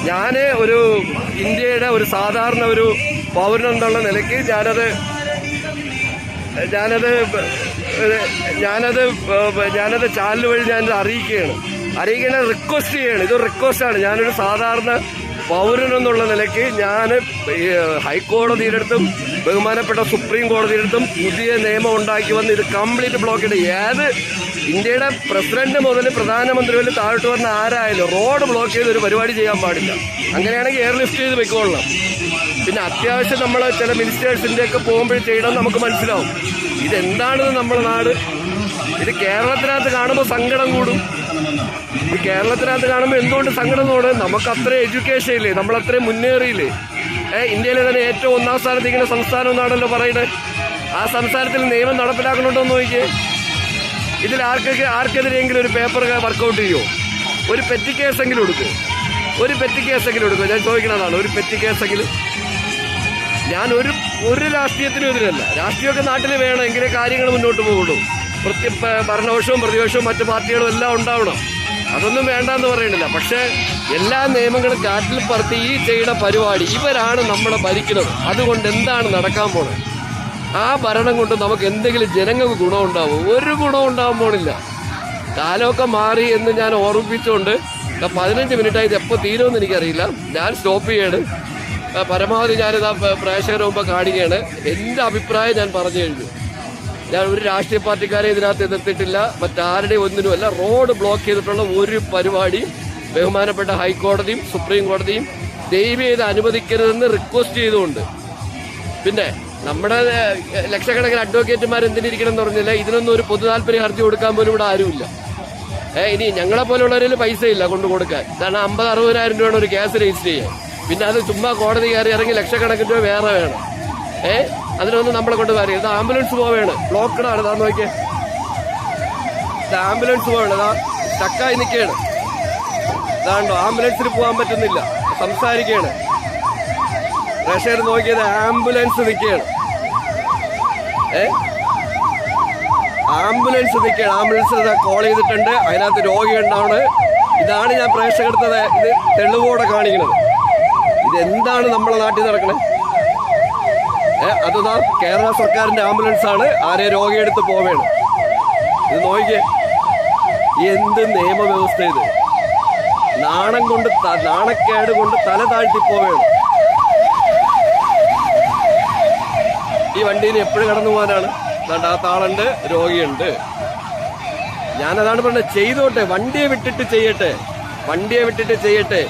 ഞാൻ ഒരു ഇന്ത്യയുടെ ഒരു സാധാരണ ഒരു പൗരനെന്നുള്ള നിലയ്ക്ക് ഞാനത് ചാനൽ വഴി ഞാനത് അറിയിക്കുകയാണ്, റിക്വസ്റ്റ് ചെയ്യാണ്. ഇത് റിക്വസ്റ്റാണ്. ഞാനൊരു സാധാരണ പൗരനെന്നുള്ള നിലയ്ക്ക് ഞാൻ ഹൈക്കോടതിയുടെ അടുത്തും ബഹുമാനപ്പെട്ട സുപ്രീം കോടതിയുടെ അടുത്തും പുതിയ നിയമം ഉണ്ടാക്കി വന്ന് ഇത് കംപ്ലീറ്റ് ബ്ലോക്ക് ചെയ്ത് ഏത് ഇന്ത്യയുടെ പ്രസിഡന്റ് മുതൽ പ്രധാനമന്ത്രി വരെ താഴോട്ട് വന്ന ആരായാലും റോഡ് ബ്ലോക്ക് ചെയ്ത് ഒരു പരിപാടി ചെയ്യാൻ പാടില്ല. അങ്ങനെയാണെങ്കിൽ എയർ ലിഫ്റ്റ് ചെയ്ത് വെക്കോളണം. പിന്നെ അത്യാവശ്യം നമ്മൾ ചില മിനിസ്റ്റേഴ്സിൻ്റെ ഒക്കെ പോകുമ്പോൾ ചെയ്യണം, നമുക്ക് മനസ്സിലാവും ഇതെന്താണെന്ന് നമ്മുടെ നാട്. ഇത് കേരളത്തിനകത്ത് കാണുമ്പോൾ സങ്കടം കൂടും. ഈ കേരളത്തിനകത്ത് കാണുമ്പോൾ എന്തുകൊണ്ട് സങ്കടം കൂടും? നമുക്ക് അത്രയും എഡ്യൂക്കേഷൻ ഇല്ലേ, നമ്മളത്രയും മുന്നേറിയില്ലേ? ഇന്ത്യയിലെ തന്നെ ഏറ്റവും ഒന്നാം സ്ഥാനത്തിരിക്കുന്ന സംസ്ഥാനം എന്നാണല്ലോ പറയുന്നത്. ആ സംസ്ഥാനത്തിൽ നിയമം നടപ്പിലാക്കണുണ്ടോ എന്ന് നോക്കിയേ. ഇതിൽ ആർക്കെതിരെയെങ്കിലും ഒരു പേപ്പർ വർക്കൗട്ട് ചെയ്യുമോ? ഒരു പെറ്റി കേസെങ്കിലും എടുക്കും, ഞാൻ ചോദിക്കുന്നതാണ്. ഒരു പെറ്റി കേസെങ്കിലും. ഞാൻ ഒരു രാഷ്ട്രീയത്തിനും എതിരല്ല. രാഷ്ട്രീയമൊക്കെ നാട്ടിൽ വേണം, എങ്കിലേ കാര്യങ്ങൾ മുന്നോട്ട് പോകുള്ളൂ. ഭരണപക്ഷവും പ്രതിപക്ഷവും മറ്റു പാർട്ടികളും എല്ലാം ഉണ്ടാവണം. അതൊന്നും വേണ്ടെന്ന് പറയണില്ല. പക്ഷേ എല്ലാ നിയമങ്ങളും കാറ്റിൽ പറത്തി ഈ ചെയ്യുന്ന പരിപാടി ഇവരാണ് നമ്മളെ ഭരിക്കുന്നത്. അതുകൊണ്ട് എന്താണ് നടക്കാൻ പോണത്? ആ ഭരണം കൊണ്ട് നമുക്ക് എന്തെങ്കിലും ജനങ്ങൾക്ക് ഗുണമുണ്ടാവും? ഒരു ഗുണവും ഉണ്ടാവാൻ പോണില്ല. കാലമൊക്കെ മാറി എന്ന് ഞാൻ ഓർമ്മിപ്പിച്ചുകൊണ്ട് 15 മിനിറ്റായി. ഇത് എപ്പോൾ തീരുമെന്ന് എനിക്കറിയില്ല. ഞാൻ സ്റ്റോപ്പ് ചെയ്യാണ്. പരമാവധി ഞാനിതാ പ്രേക്ഷകരുടെ മുമ്പ് കാണിക്കുകയാണ്. എൻ്റെ അഭിപ്രായം ഞാൻ പറഞ്ഞു കഴിഞ്ഞു. ഞാൻ ഒരു രാഷ്ട്രീയ പാർട്ടിക്കാരെ ഇതിനകത്ത് എതിർത്തിട്ടില്ല, മറ്റാരുടെയും ഒന്നിനുമല്ല. റോഡ് ബ്ലോക്ക് ചെയ്തിട്ടുള്ള ഒരു പരിപാടിയും ബഹുമാനപ്പെട്ട ഹൈക്കോടതിയും സുപ്രീം കോടതിയും ദയവ് ചെയ്ത് അനുവദിക്കരുതെന്ന് റിക്വസ്റ്റ് ചെയ്തുകൊണ്ട്. പിന്നെ നമ്മുടെ ലക്ഷക്കണക്കിന് അഡ്വക്കേറ്റുമാർ എന്തിനിരിക്കണം എന്ന് പറഞ്ഞില്ല. ഇതിനൊന്നും ഒരു പൊതു താല്പര്യ ഹർജി കൊടുക്കാൻ പോലും ഇവിടെ ആരുമില്ല. ഇനി ഞങ്ങളെ പോലുള്ളവരിൽ പൈസ ഇല്ല കൊണ്ടു കൊടുക്കാൻ. കാരണം 50-60 രൂപയാണ് ഒരു കേസ് രജിസ്റ്റർ ചെയ്യാൻ. പിന്നെ അത് ചുമ്മാ കോടതി കയറി ഇറങ്ങി ലക്ഷക്കണക്കിന് രൂപ വേറെ വേണം. അതിനൊന്നും നമ്മളെ കൊണ്ട് കാര്യം. ഇത് ആംബുലൻസ് പോവേണ്, ബ്ലോക്കഡാണ്. ഇതാ നോക്കിയേ, ഇത് ആംബുലൻസ് പോവേണ്. ഇതാ സ്റ്റക്കായി നിൽക്കുകയാണ്. ഇതാണ്ടോ, ആംബുലൻസിന് പോകാൻ പറ്റുന്നില്ല, സംസാരിക്കുകയാണ്. പ്രേക്ഷകർ നോക്കിയത് ആംബുലൻസ് നിൽക്കുകയാണ്. ആംബുലൻസിന് കോൾ ചെയ്തിട്ടുണ്ട്. അതിനകത്ത് രോഗി ഉണ്ടാവണ്. ഇതാണ് ഞാൻ പ്രേക്ഷകർത്തത്. ഇത് തെളിവോടെ കാണിക്കുന്നത്. ഇതെന്താണ് നമ്മളെ നാട്ടിൽ നടക്കണേ? അതാ കേരള സർക്കാരിന്റെ ആംബുലൻസ് ആണ്. ആരെ രോഗിയെടുത്ത് പോവേണ്. ഇത് നോക്കിയേ, എന്ത് നിയമവ്യവസ്ഥ ഇത്! നാണക്കേട് കൊണ്ട് തല താഴ്ത്തി പോവേണ്. ഈ വണ്ടിയിൽ എപ്പോഴും കടന്നു പോകാനാണ്. ആ താളുണ്ട്, രോഗിയുണ്ട്. ഞാനതാണ് പറഞ്ഞത്, ചെയ്തോട്ടെ, വണ്ടിയെ വിട്ടിട്ട് ചെയ്യട്ടെ.